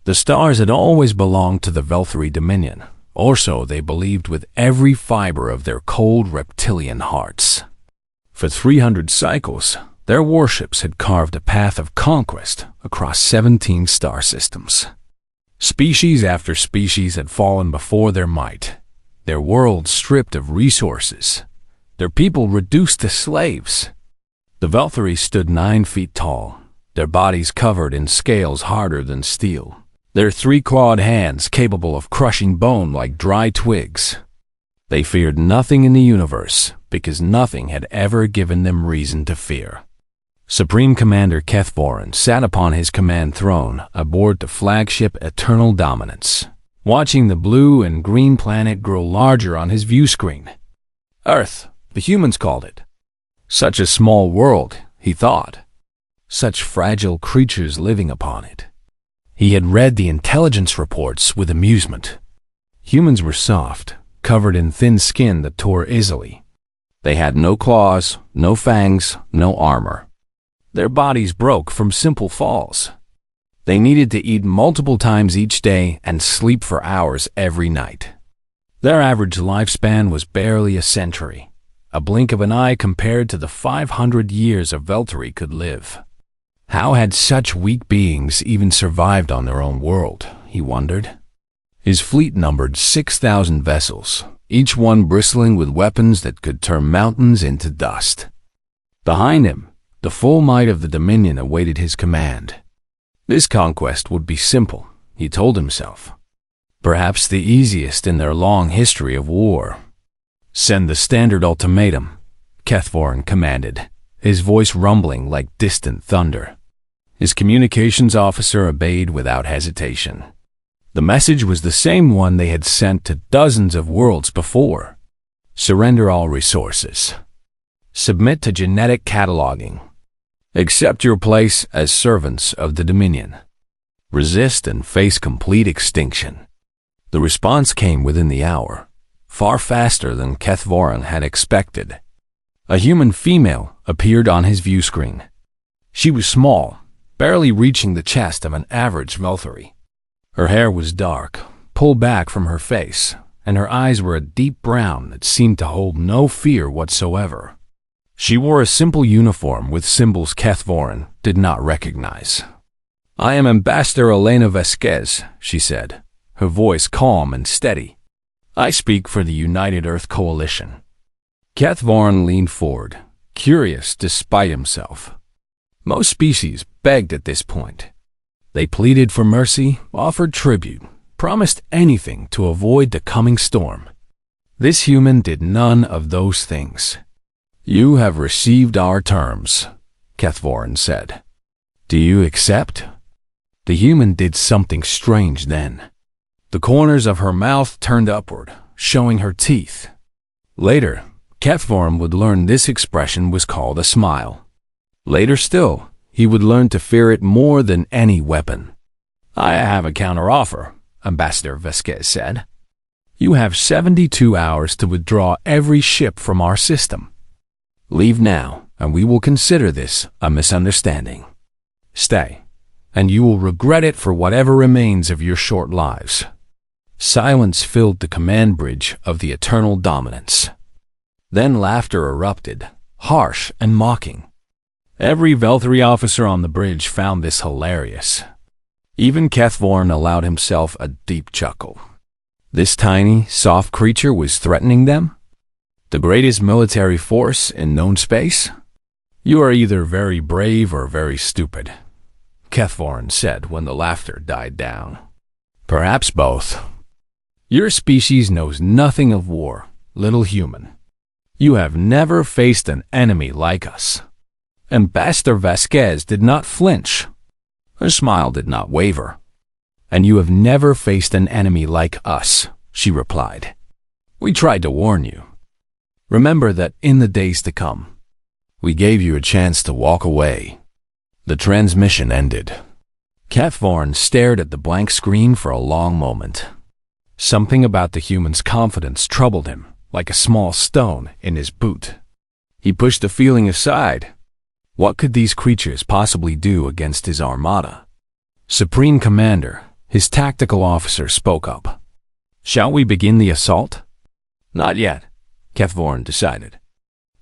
The stars had always belonged to the Velthari Dominion, or so they believed with every fiber of their cold reptilian hearts. For 300 cycles, their warships had carved a path of conquest across 17 star systems. Species after species had fallen before their might, their world stripped of resources, their people reduced to slaves. The Velthari stood 9 feet tall, their bodies covered in scales harder than steel, their 3-clawed hands capable of crushing bone like dry twigs. They feared nothing in the universe because nothing had ever given them reason to fear. Supreme Commander Kethvorin sat upon his command throne aboard the flagship Eternal Dominance, watching the blue and green planet grow larger on his view screen. Earth, the humans called it. Such a small world, he thought. Such fragile creatures living upon it. He had read the intelligence reports with amusement. Humans were soft, covered in thin skin that tore easily. They had no claws, no fangs, no armor. Their bodies broke from simple falls. They needed to eat multiple times each day and sleep for hours every night. Their average lifespan was barely a century, a blink of an eye compared to the 500 years a Velthari could live. How had such weak beings even survived on their own world, he wondered. His fleet numbered 6,000 vessels, each one bristling with weapons that could turn mountains into dust. Behind him, the full might of the Dominion awaited his command. This conquest would be simple, he told himself. Perhaps the easiest in their long history of war. Send the standard ultimatum, Kethvorin commanded, his voice rumbling like distant thunder. His communications officer obeyed without hesitation. The message was the same one they had sent to dozens of worlds before. Surrender all resources. Submit to genetic cataloging. Accept your place as servants of the Dominion. Resist and face complete extinction. The response came within the hour, far faster than Kethvorin had expected. A human female appeared on his view screen. She was small, barely reaching the chest of an average Velthari. Her hair was dark, pulled back from her face, and her eyes were a deep brown that seemed to hold no fear whatsoever. She wore a simple uniform with symbols Kethvorin did not recognize. "I am Ambassador Elena Vasquez," she said, her voice calm and steady. "I speak for the United Earth Coalition." Kethvorin leaned forward, curious despite himself. Most species begged at this point. They pleaded for mercy, offered tribute, promised anything to avoid the coming storm. This human did none of those things. "You have received our terms," Kethvorin said. "Do you accept?" The human did something strange then. The corners of her mouth turned upward, showing her teeth. Later, Kethvorin would learn this expression was called a smile. Later still, he would learn to fear it more than any weapon. "I have a counteroffer," Ambassador Vasquez said. "You have 72 hours to withdraw every ship from our system. Leave now, and we will consider this a misunderstanding. Stay, and you will regret it for whatever remains of your short lives." Silence filled the command bridge of the Eternal Dominance. Then laughter erupted, harsh and mocking. Every Velthari officer on the bridge found this hilarious. Even Kethvorin allowed himself a deep chuckle. This tiny, soft creature was threatening them? The greatest military force in known space? "You are either very brave or very stupid," Kethvorin said when the laughter died down. "Perhaps both. Your species knows nothing of war, little human. You have never faced an enemy like us." Ambassador Vasquez did not flinch. Her smile did not waver. "And you have never faced an enemy like us," she replied. "We tried to warn you. Remember that in the days to come, we gave you a chance to walk away." The transmission ended. Kethvorin stared at the blank screen for a long moment. Something about the human's confidence troubled him, like a small stone in his boot. He pushed the feeling aside. What could these creatures possibly do against his armada? "Supreme Commander," His tactical officer spoke up. "Shall we begin the assault?" "Not yet," Kethvorin decided.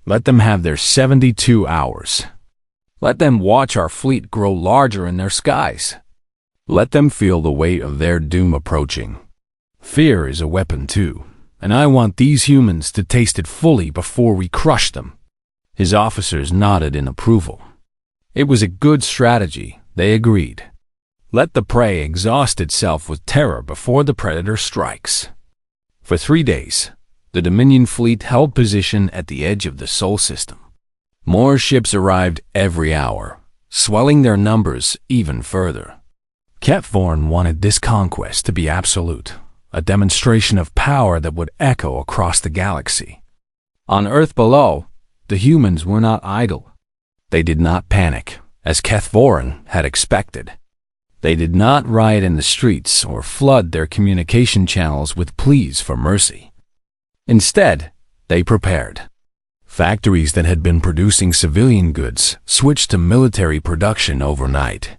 "Let them have their 72 hours. Let them watch our fleet grow larger in their skies. Let them feel the weight of their doom approaching. Fear is a weapon too, and I want these humans to taste it fully before we crush them." His officers nodded in approval. It was a good strategy, they agreed. Let the prey exhaust itself with terror before the predator strikes. For 3 days, the Dominion fleet held position at the edge of the Sol system. More ships arrived every hour, swelling their numbers even further. Kethvorin wanted this conquest to be absolute, a demonstration of power that would echo across the galaxy. On Earth below, the humans were not idle. They did not panic, as Kethvorin had expected. They did not riot in the streets or flood their communication channels with pleas for mercy. Instead, they prepared. Factories that had been producing civilian goods switched to military production overnight.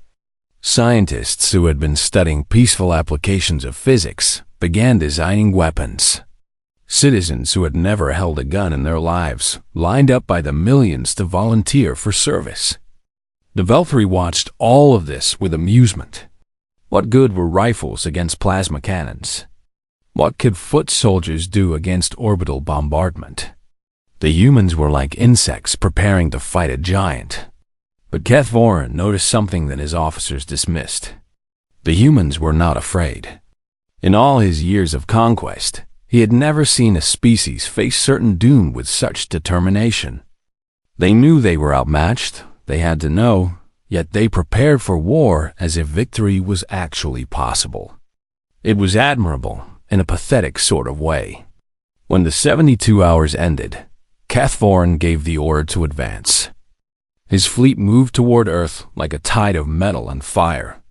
Scientists who had been studying peaceful applications of physics began designing weapons. Citizens who had never held a gun in their lives lined up by the millions to volunteer for service. The Velthri watched all of this with amusement. What good were rifles against plasma cannons? What could foot soldiers do against orbital bombardment? The humans were like insects preparing to fight a giant. But Kethvorin noticed something that his officers dismissed. The humans were not afraid. In all his years of conquest, he had never seen a species face certain doom with such determination. They knew they were outmatched, they had to know, yet they prepared for war as if victory was actually possible. It was admirable in a pathetic sort of way. When the 72 hours ended, Kethvorin gave the order to advance. His fleet moved toward Earth like a tide of metal and fire.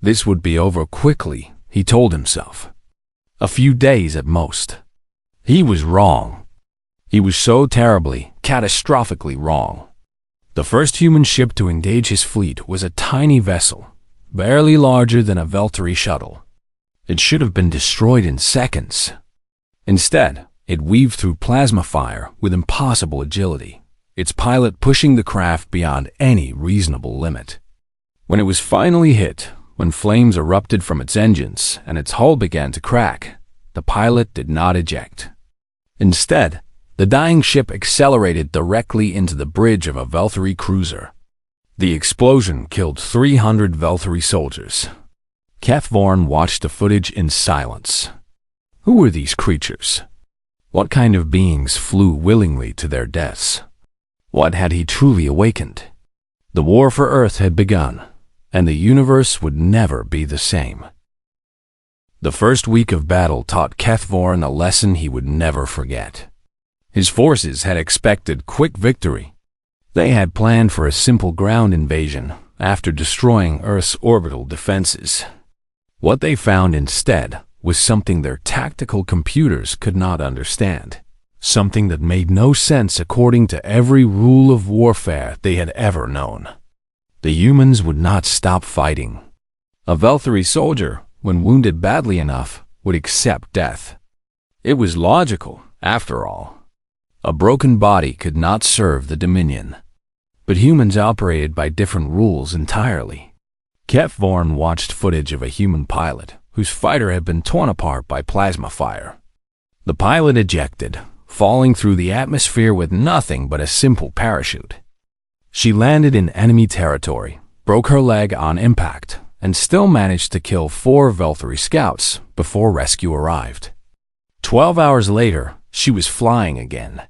This would be over quickly, he told himself. A few days at most. He was wrong. He was so terribly, catastrophically wrong. The first human ship to engage his fleet was a tiny vessel, barely larger than a Velthri shuttle. It should have been destroyed in seconds. Instead, it weaved through plasma fire with impossible agility, its pilot pushing the craft beyond any reasonable limit. When it was finally hit, when flames erupted from its engines and its hull began to crack, the pilot did not eject. Instead, the dying ship accelerated directly into the bridge of a Velthri cruiser. The explosion killed 300 Velthri soldiers. Kethvorin watched the footage in silence. Who were these creatures? What kind of beings flew willingly to their deaths? What had he truly awakened? The war for Earth had begun, and the universe would never be the same. The first week of battle taught Kethvorin a lesson he would never forget. His forces had expected quick victory. They had planned for a simple ground invasion after destroying Earth's orbital defenses. What they found instead was something their tactical computers could not understand, something that made no sense according to every rule of warfare they had ever known. The humans would not stop fighting. A Velthri soldier, when wounded badly enough, would accept death. It was logical, after all. A broken body could not serve the Dominion. But humans operated by different rules entirely. Kethvorin watched footage of a human pilot whose fighter had been torn apart by plasma fire. The pilot ejected, falling through the atmosphere with nothing but a simple parachute. She landed in enemy territory, broke her leg on impact, and still managed to kill 4 Velthri scouts before rescue arrived. 12 hours later, she was flying again.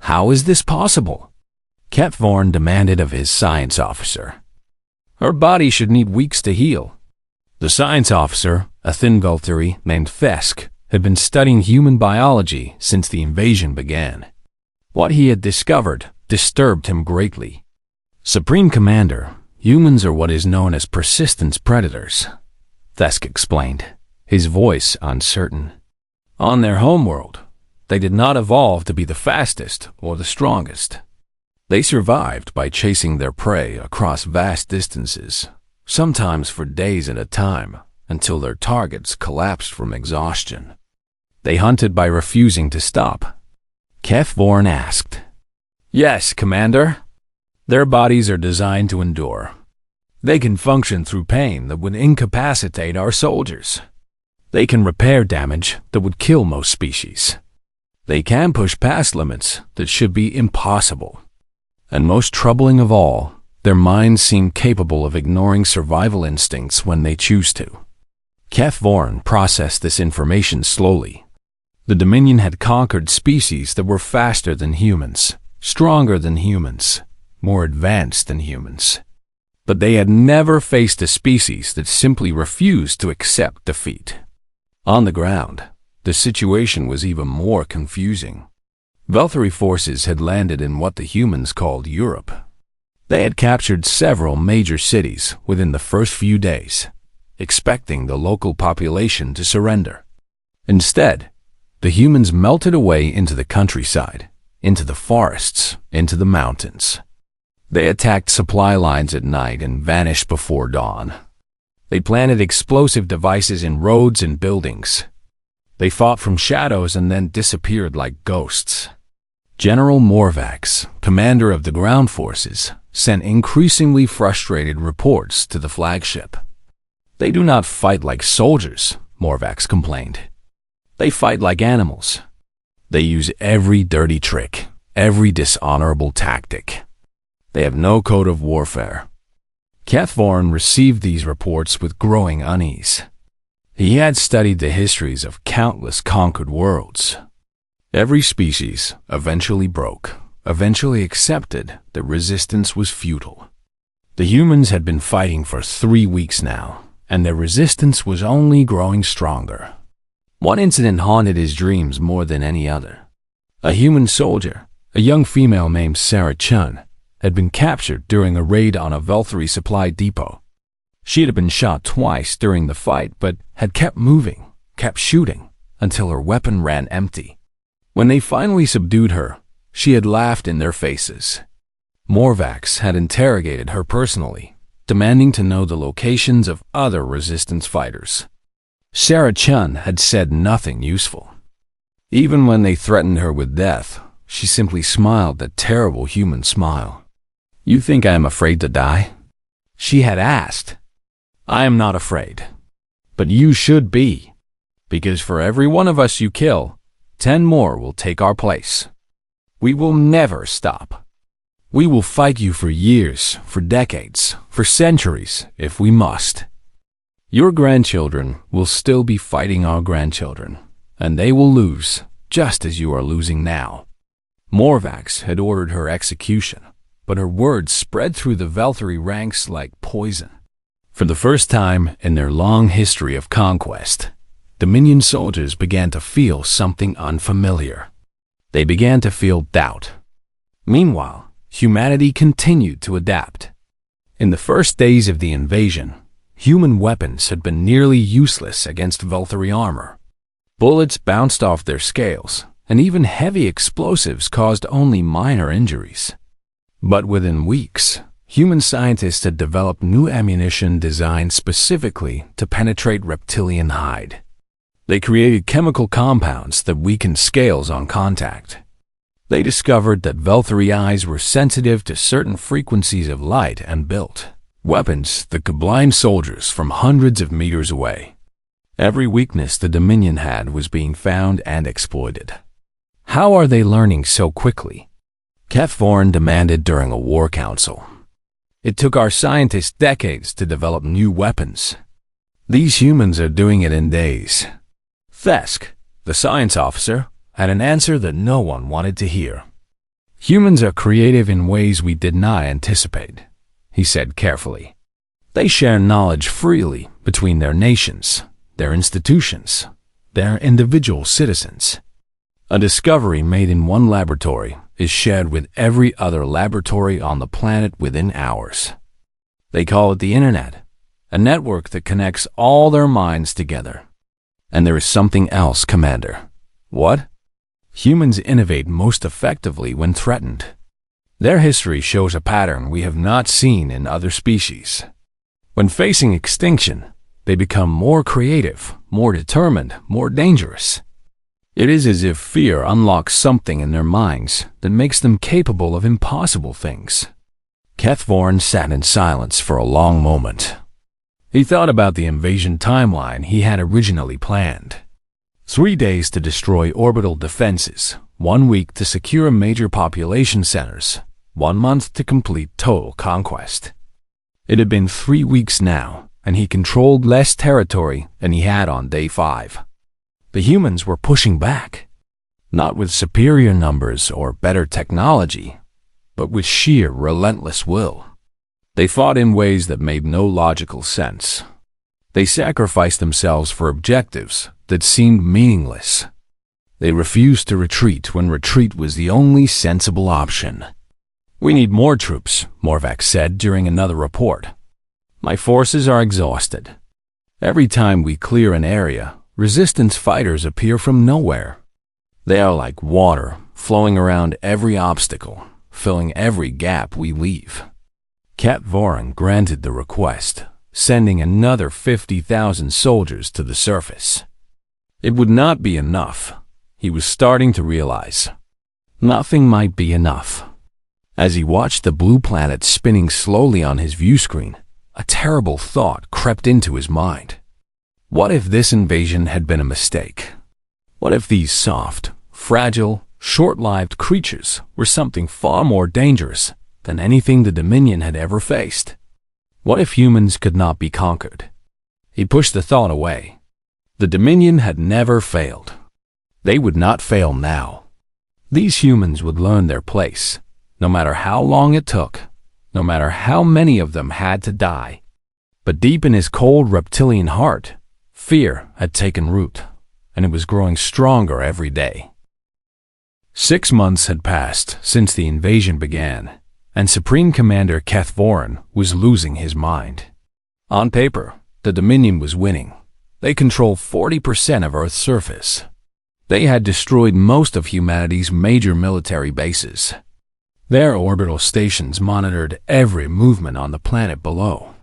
How is this possible? Kethvorin demanded of his science officer. Her body should need weeks to heal. The science officer, a thin Velthri named Thesk, had been studying human biology since the invasion began. What he had discovered disturbed him greatly. Supreme Commander, humans are what is known as persistence predators, Thesk explained, his voice uncertain. On their homeworld, they did not evolve to be the fastest or the strongest. They survived by chasing their prey across vast distances, sometimes for days at a time, until their targets collapsed from exhaustion. They hunted by refusing to stop. HFY asked. Yes, Commander. Their bodies are designed to endure. They can function through pain that would incapacitate our soldiers. They can repair damage that would kill most species. They can push past limits that should be impossible. And most troubling of all, their minds seem capable of ignoring survival instincts when they choose to. HFY processed this information slowly. The Dominion had conquered species that were faster than humans, stronger than humans, more advanced than humans. But they had never faced a species that simply refused to accept defeat. On the ground, the situation was even more confusing. Valkyrie forces had landed in what the humans called Europe. They had captured several major cities within the first few days, expecting the local population to surrender. Instead, the humans melted away into the countryside, into the forests, into the mountains. They attacked supply lines at night and vanished before dawn. They planted explosive devices in roads and buildings. They fought from shadows and then disappeared like ghosts. General Morvax, commander of the ground forces, sent increasingly frustrated reports to the flagship. They do not fight like soldiers, Morvax complained. They fight like animals. They use every dirty trick, every dishonorable tactic. They have no code of warfare. HFY received these reports with growing unease. He had studied the histories of countless conquered worlds. Every species eventually broke, eventually accepted that resistance was futile. The humans had been fighting for 3 weeks now, and their resistance was only growing stronger. One incident haunted his dreams more than any other. A human soldier, a young female named Sarah Chun, had been captured during a raid on a Valkyrie supply depot. She had been shot twice during the fight, but had kept moving, kept shooting, until her weapon ran empty. When they finally subdued her, she had laughed in their faces. Morvax had interrogated her personally, demanding to know the locations of other resistance fighters. Sarah Chun had said nothing useful. Even when they threatened her with death, she simply smiled that terrible human smile. You think I am afraid to die? She had asked. I am not afraid. But you should be. Because for every one of us you kill, 10 more will take our place. We will never stop. We will fight you for years, for decades, for centuries, if we must. Your grandchildren will still be fighting our grandchildren, and they will lose, just as you are losing now. Morvax had ordered her execution, but her words spread through the Valkyrie ranks like poison. For the first time in their long history of conquest, Dominion soldiers began to feel something unfamiliar. They began to feel doubt. Meanwhile, humanity continued to adapt. In the first days of the invasion, human weapons had been nearly useless against Valkyrie armor. Bullets bounced off their scales, and even heavy explosives caused only minor injuries. But within weeks, human scientists had developed new ammunition designed specifically to penetrate reptilian hide. They created chemical compounds that weakened scales on contact. They discovered that Valkyrie eyes were sensitive to certain frequencies of light and built weapons that could blind soldiers from hundreds of meters away. Every weakness the Dominion had was being found and exploited. How are they learning so quickly? HFY demanded during a war council. It took our scientists decades to develop new weapons. These humans are doing it in days. Thesk, the science officer, had an answer that no one wanted to hear. Humans are creative in ways we did not anticipate, he said carefully. They share knowledge freely between their nations, their institutions, their individual citizens. A discovery made in one laboratory is shared with every other laboratory on the planet within hours. They call it the Internet, a network that connects all their minds together. And there is something else, Commander. What? Humans innovate most effectively when threatened. Their history shows a pattern we have not seen in other species. When facing extinction, they become more creative, more determined, more dangerous. It is as if fear unlocks something in their minds that makes them capable of impossible things. Kethvorin sat in silence for a long moment. He thought about the invasion timeline he had originally planned. 3 days to destroy orbital defenses, 1 week to secure major population centers, 1 month to complete total conquest. It had been 3 weeks now, and he controlled less territory than he had on day 5. The humans were pushing back, not with superior numbers or better technology, but with sheer, relentless will. They fought in ways that made no logical sense. They sacrificed themselves for objectives that seemed meaningless. They refused to retreat when retreat was the only sensible option. "We need more troops," Morvac said during another report. "My forces are exhausted. Every time we clear an area, resistance fighters appear from nowhere. They are like water, flowing around every obstacle, filling every gap we leave." Kethvorin granted the request, sending another 50,000 soldiers to the surface. It would not be enough. He was starting to realize. Nothing might be enough. As he watched the blue planet spinning slowly on his view screen, a terrible thought crept into his mind. What if this invasion had been a mistake? What if these soft, fragile, short-lived creatures were something far more dangerous than anything the Dominion had ever faced? What if humans could not be conquered? He pushed the thought away. The Dominion had never failed. They would not fail now. These humans would learn their place, no matter how long it took, no matter how many of them had to die. But deep in his cold reptilian heart, fear had taken root, and it was growing stronger every day. 6 months had passed since the invasion began, and Supreme Commander Kethvorin was losing his mind. On paper, the Dominion was winning. They controlled 40% of Earth's surface. They had destroyed most of humanity's major military bases. Their orbital stations monitored every movement on the planet below.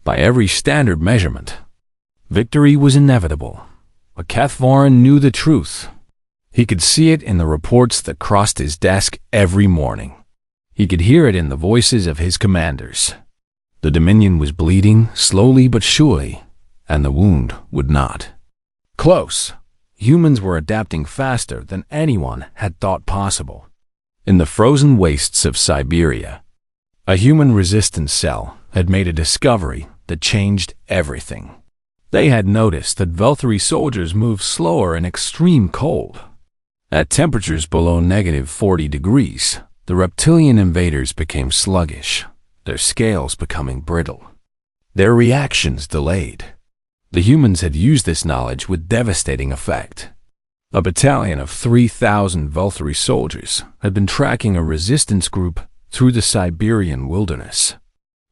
By every standard measurement, victory was inevitable. But Kethvorin knew the truth. He could see it in the reports that crossed his desk every morning. He could hear it in the voices of his commanders. The Dominion was bleeding, slowly but surely, and the wound would not close. Humans were adapting faster than anyone had thought possible. In the frozen wastes of Siberia, a human resistance cell had made a discovery that changed everything. They had noticed that Velthari soldiers moved slower in extreme cold. At temperatures below -40 degrees, the reptilian invaders became sluggish, their scales becoming brittle, their reactions delayed. The humans had used this knowledge with devastating effect. A battalion of 3,000 Velthari soldiers had been tracking a resistance group through the Siberian wilderness.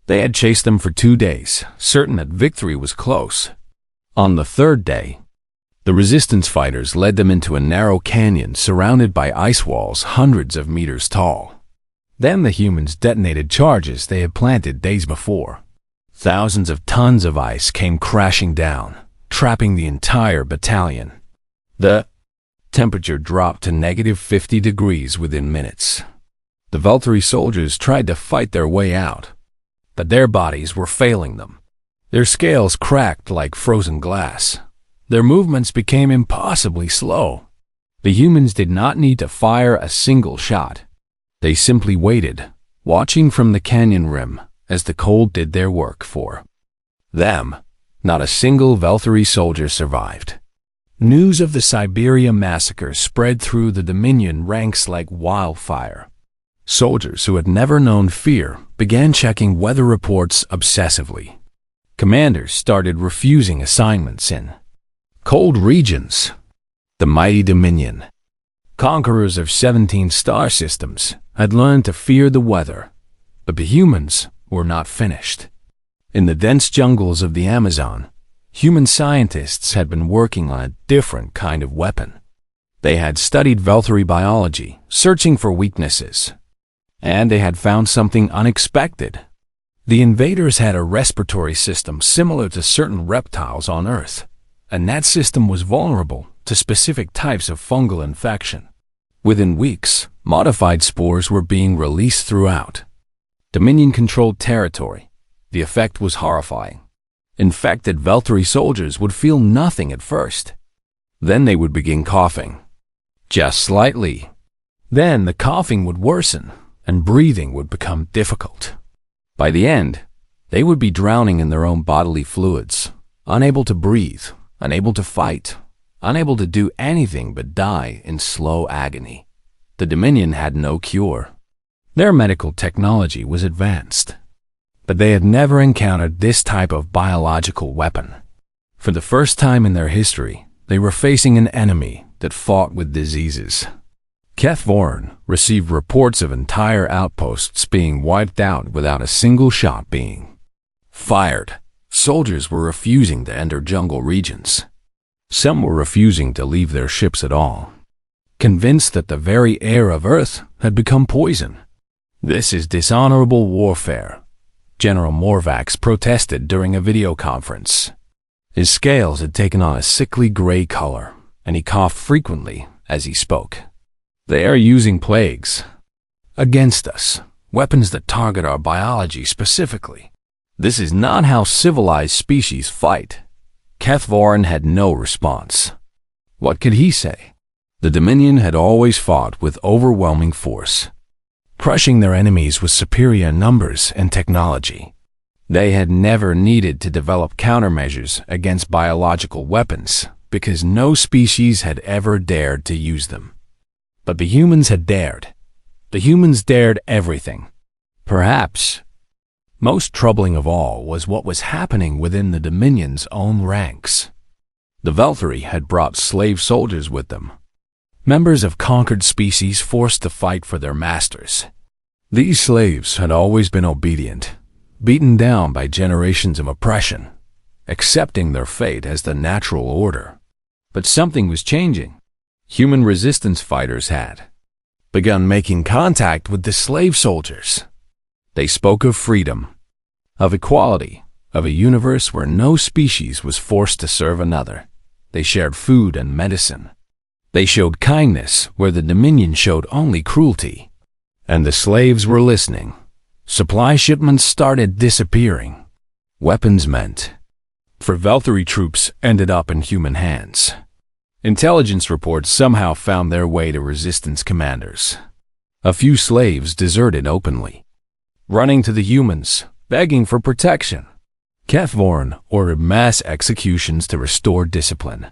They had chased them for 2 days, certain that victory was close. On the 3rd day, the resistance fighters led them into a narrow canyon surrounded by ice walls hundreds of meters tall. Then the humans detonated charges they had planted days before. Thousands of tons of ice came crashing down, trapping the entire battalion. The temperature dropped to -50 degrees within minutes. The Velthari soldiers tried to fight their way out, but their bodies were failing them. Their scales cracked like frozen glass. Their movements became impossibly slow. The humans did not need to fire a single shot. They simply waited, watching from the canyon rim as the cold did their work for them. Not a single Velthari soldier survived. News of the Siberia massacre spread through the Dominion ranks like wildfire. Soldiers who had never known fear began checking weather reports obsessively. Commanders started refusing assignments in cold regions. The mighty Dominion, conquerors of 17 star systems, had learned to fear the weather, but the humans were not finished. In the dense jungles of the Amazon, human scientists had been working on a different kind of weapon. They had studied Velthari biology, searching for weaknesses, and they had found something unexpected. The invaders had a respiratory system similar to certain reptiles on Earth, and that system was vulnerable to specific types of fungal infection. Within weeks, modified spores were being released throughout Dominion-controlled territory. The effect was horrifying. Infected Veltari soldiers would feel nothing at first. Then they would begin coughing. Just slightly. Then the coughing would worsen, and breathing would become difficult. By the end, they would be drowning in their own bodily fluids, unable to breathe, unable to fight, unable to do anything but die in slow agony. The Dominion had no cure. Their medical technology was advanced, but they had never encountered this type of biological weapon. For the first time in their history, they were facing an enemy that fought with diseases. Kethvorin received reports of entire outposts being wiped out without a single shot being fired. Soldiers were refusing to enter jungle regions. Some were refusing to leave their ships at all, convinced that the very air of Earth had become poison. "This is dishonorable warfare," General Morvax protested during a video conference. His scales had taken on a sickly gray color, and he coughed frequently as he spoke. "They are using plagues against us, weapons that target our biology specifically. This is not how civilized species fight." Kethvorin had no response. What could he say? The Dominion had always fought with overwhelming force, crushing their enemies with superior numbers and technology. They had never needed to develop countermeasures against biological weapons because no species had ever dared to use them. But the humans had dared. The humans dared everything. Perhaps most troubling of all was what was happening within the Dominion's own ranks. The Veltari had brought slave soldiers with them, members of conquered species forced to fight for their masters. These slaves had always been obedient, beaten down by generations of oppression, accepting their fate as the natural order. But something was changing. Human resistance fighters had begun making contact with the slave soldiers. They spoke of freedom, of equality, of a universe where no species was forced to serve another. They shared food and medicine. They showed kindness where the Dominion showed only cruelty. And the slaves were listening. Supply shipments started disappearing. Weapons meant for Veltari troops ended up in human hands. Intelligence reports somehow found their way to resistance commanders. A few slaves deserted openly, running to the humans, begging for protection. Kethvorin ordered mass executions to restore discipline.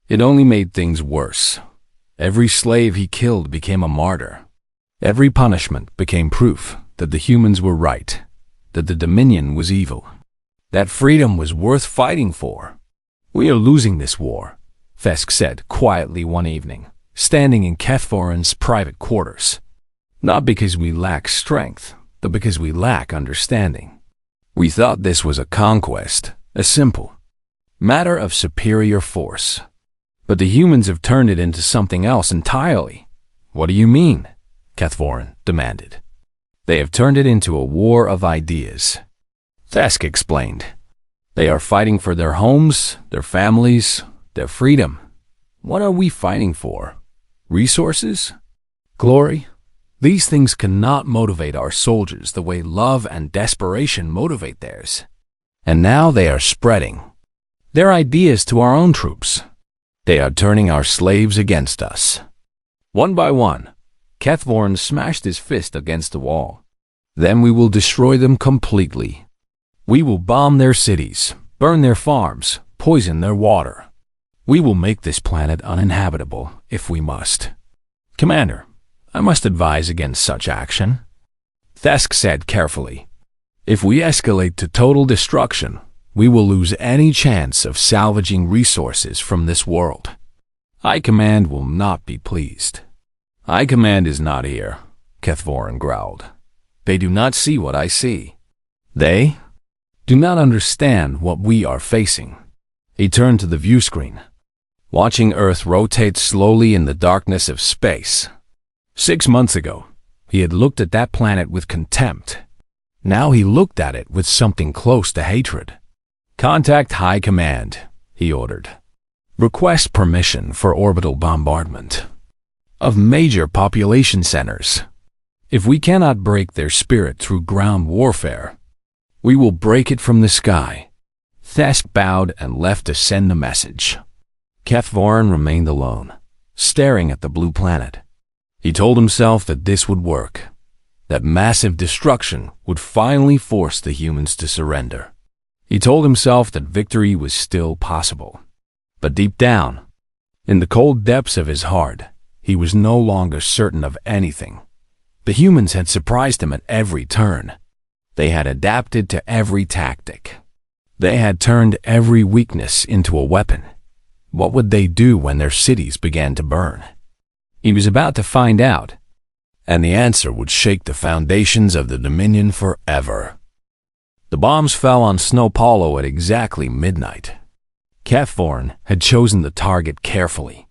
It only made things worse. Every slave he killed became a martyr. Every punishment became proof that the humans were right, that the Dominion was evil, that freedom was worth fighting for. "We are losing this war," Fesk said quietly one evening, standing in Kethvorin's private quarters. "Not because we lack strength, but because we lack understanding. We thought this was a conquest, a simple matter of superior force. But the humans have turned it into something else entirely." "What do you mean?" Kethvorin demanded. "They have turned it into a war of ideas," Fesk explained. "They are fighting for their homes, their families, their freedom. What are we fighting for? Resources? Glory? These things cannot motivate our soldiers the way love and desperation motivate theirs. And now they are spreading their ideas to our own troops. They are turning our slaves against us." One by one, Kethvorin smashed his fist against the wall. "Then we will destroy them completely. We will bomb their cities, burn their farms, poison their water. We will make this planet uninhabitable if we must." "Commander, I must advise against such action," Fesk said carefully. "If we escalate to total destruction, we will lose any chance of salvaging resources from this world. High Command will not be pleased." "High Command is not here," Kethvorin growled. "They do not see what I see. They do not understand what we are facing." He turned to the view screen, watching Earth rotate slowly in the darkness of space. 6 months ago, he had looked at that planet with contempt. Now he looked at it with something close to hatred. "Contact High Command," he ordered. "Request permission for orbital bombardment of major population centers. If we cannot break their spirit through ground warfare, we will break it from the sky." Thesk bowed and left to send the message. Kethvorin remained alone, staring at the blue planet. He told himself that this would work, that massive destruction would finally force the humans to surrender. He told himself that victory was still possible. But deep down, in the cold depths of his heart, he was no longer certain of anything. The humans had surprised him at every turn. They had adapted to every tactic. They had turned every weakness into a weapon. What would they do when their cities began to burn? He was about to find out, and the answer would shake the foundations of the Dominion forever. The bombs fell on Snow Paulo at exactly midnight. Kethvorin had chosen the target carefully.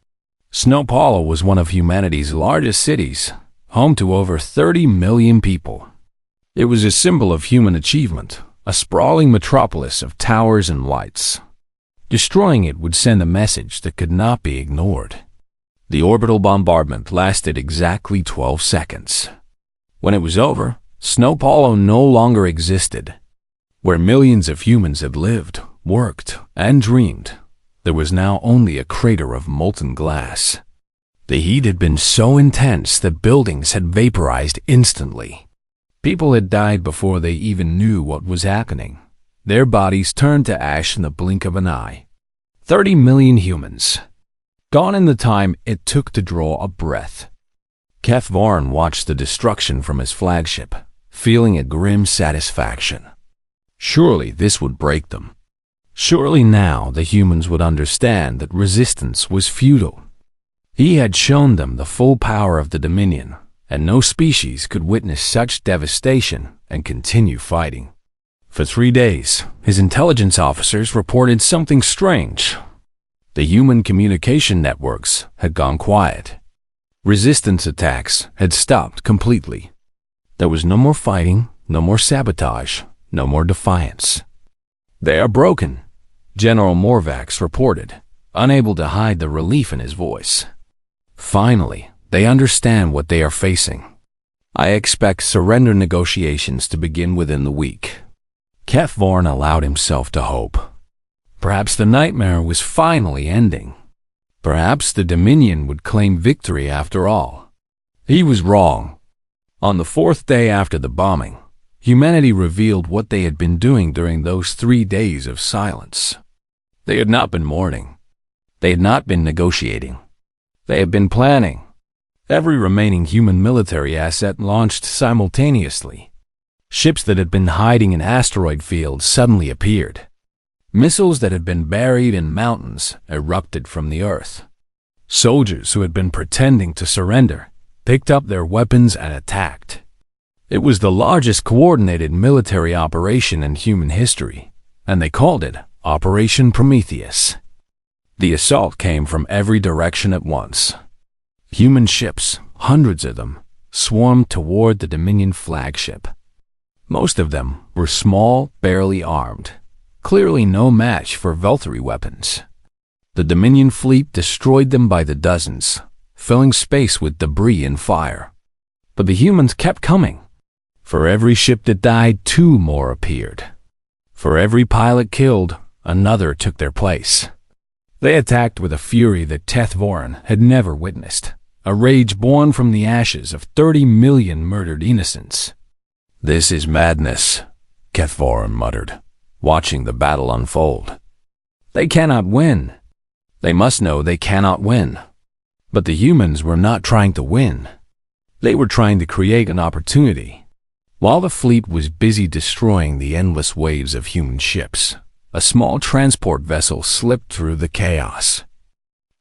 Snow Paulo was one of humanity's largest cities, home to over 30 million people. It was a symbol of human achievement, a sprawling metropolis of towers and lights. Destroying it would send a message that could not be ignored. The orbital bombardment lasted exactly 12 seconds. When it was over, Snow Paulo no longer existed. Where millions of humans had lived, worked, and dreamed, there was now only a crater of molten glass. The heat had been so intense that buildings had vaporized instantly. People had died before they even knew what was happening. Their bodies turned to ash in the blink of an eye. 30 million humans, gone in the time it took to draw a breath. Kethvorin watched the destruction from his flagship, feeling a grim satisfaction. Surely this would break them. Surely now the humans would understand that resistance was futile. He had shown them the full power of the Dominion, and no species could witness such devastation and continue fighting. For 3 days, his intelligence officers reported something strange. The human communication networks had gone quiet. Resistance attacks had stopped completely. There was no more fighting, no more sabotage, no more defiance. "They are broken," General Morvax reported, unable to hide the relief in his voice. "Finally, they understand what they are facing. I expect surrender negotiations to begin within the week." Kethvorin allowed himself to hope. Perhaps the nightmare was finally ending. Perhaps the Dominion would claim victory after all. He was wrong. On the 4th day after the bombing, humanity revealed what they had been doing during those 3 days of silence. They had not been mourning. They had not been negotiating. They had been planning. Every remaining human military asset launched simultaneously. Ships that had been hiding in asteroid fields suddenly appeared. Missiles that had been buried in mountains erupted from the earth. Soldiers who had been pretending to surrender picked up their weapons and attacked. It was the largest coordinated military operation in human history, and they called it Operation Prometheus. The assault came from every direction at once. Human ships, hundreds of them, swarmed toward the Dominion flagship. Most of them were small, barely armed, clearly no match for Veltari weapons. The Dominion fleet destroyed them by the dozens, filling space with debris and fire. But the humans kept coming. For every ship that died, 2 more appeared. For every pilot killed, another took their place. They attacked with a fury that Kethvorin had never witnessed, a rage born from the ashes of 30 million murdered innocents. "This is madness," Kethvorin muttered, watching the battle unfold. They cannot win. They must know they cannot win. But the humans were not trying to win. They were trying to create an opportunity. While the fleet was busy destroying the endless waves of human ships, a small transport vessel slipped through the chaos.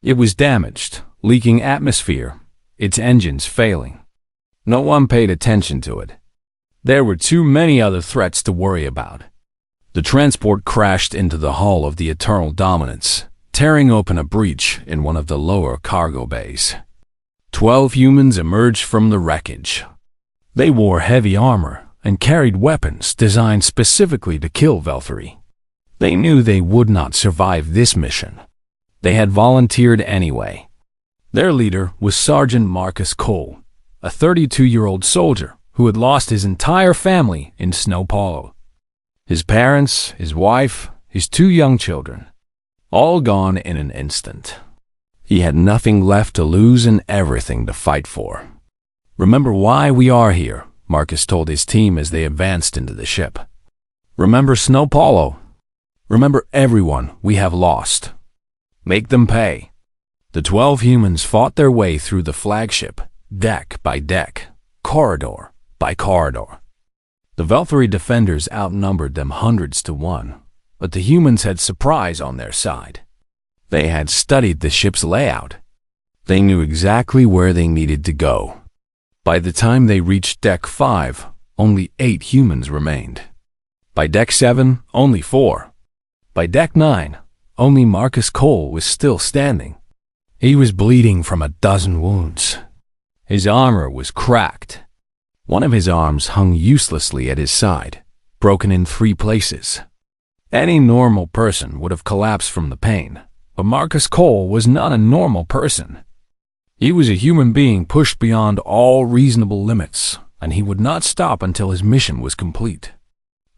It was damaged, leaking atmosphere, its engines failing. No one paid attention to it. There were too many other threats to worry about. The transport crashed into the hull of the Eternal Dominance, tearing open a breach in one of the lower cargo bays. 12 humans emerged from the wreckage. They wore heavy armor and carried weapons designed specifically to kill Valkyrie. They knew they would not survive this mission. They had volunteered anyway. Their leader was Sergeant Marcus Cole, a 32-year-old soldier who had lost his entire family in Snow Hollow. His parents, his wife, his 2 young children, all gone in an instant. He had nothing left to lose and everything to fight for. "Remember why we are here," Marcus told his team as they advanced into the ship. "Remember Snow Hollow. Remember everyone we have lost. Make them pay." The 12 humans fought their way through the flagship, deck by deck, corridor by corridor. The Valkyrie defenders outnumbered them hundreds to 1, but the humans had surprise on their side. They had studied the ship's layout. They knew exactly where they needed to go. By the time they reached Deck 5, only 8 humans remained. By Deck 7, only 4. By Deck 9, only Marcus Cole was still standing. He was bleeding from a dozen wounds. His armor was cracked. One of his arms hung uselessly at his side, broken in 3 places. Any normal person would have collapsed from the pain, but Marcus Cole was not a normal person. He was a human being pushed beyond all reasonable limits, and he would not stop until his mission was complete.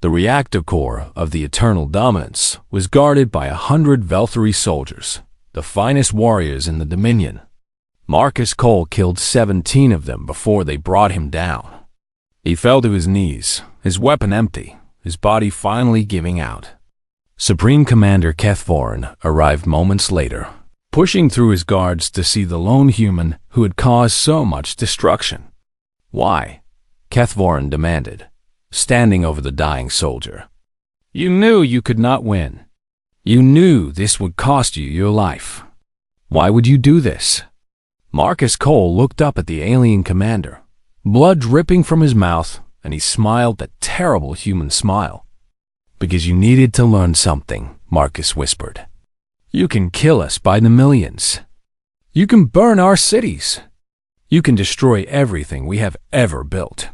The reactor core of the Eternal Dominance was guarded by 100 Valkyrie soldiers, the finest warriors in the Dominion. Marcus Cole killed 17 of them before they brought him down. He fell to his knees, his weapon empty, his body finally giving out. Supreme Commander Kethvorin arrived moments later, pushing through his guards to see the lone human who had caused so much destruction. "Why?" Kethvorin demanded, standing over the dying soldier. "You knew you could not win. You knew this would cost you your life. Why would you do this?" Marcus Cole looked up at the alien commander, blood dripping from his mouth, and he smiled that terrible human smile. "Because you needed to learn something," Marcus whispered. "You can kill us by the millions. You can burn our cities. You can destroy everything we have ever built.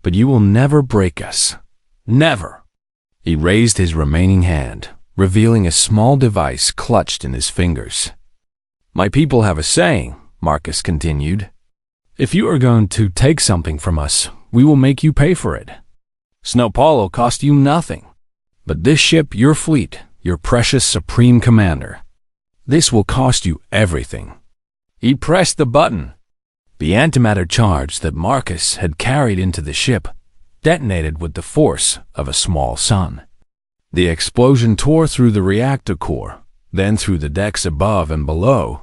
But you will never break us. Never." He raised his remaining hand, revealing a small device clutched in his fingers. "My people have a saying," Marcus continued. "If you are going to take something from us, we will make you pay for it. Snow Hollow cost you nothing. But this ship, your fleet, your precious Supreme Commander, this will cost you everything." He pressed the button. The antimatter charge that Marcus had carried into the ship detonated with the force of a small sun. The explosion tore through the reactor core, then through the decks above and below,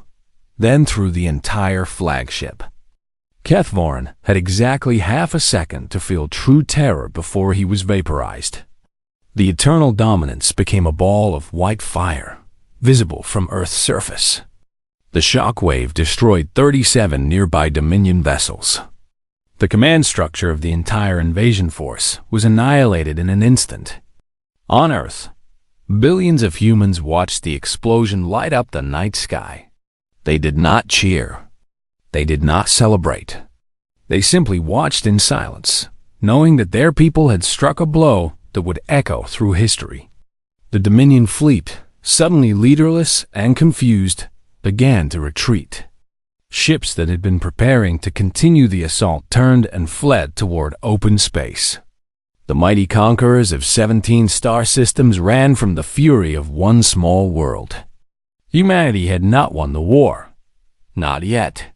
then through the entire flagship. Kethvorin had exactly half a second to feel true terror before he was vaporized. The Eternal Dominance became a ball of white fire, visible from Earth's surface. The shockwave destroyed 37 nearby Dominion vessels. The command structure of the entire invasion force was annihilated in an instant. On Earth, billions of humans watched the explosion light up the night sky. They did not cheer. They did not celebrate. They simply watched in silence, knowing that their people had struck a blow that would echo through history. The Dominion fleet, suddenly leaderless and confused, began to retreat. Ships that had been preparing to continue the assault turned and fled toward open space. The mighty conquerors of 17 star systems ran from the fury of one small world. Humanity had not won the war. Not yet.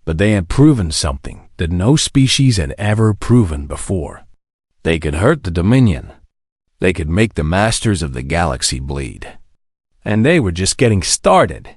But they had proven something that no species had ever proven before. They could hurt the Dominion. They could make the masters of the galaxy bleed. And they were just getting started.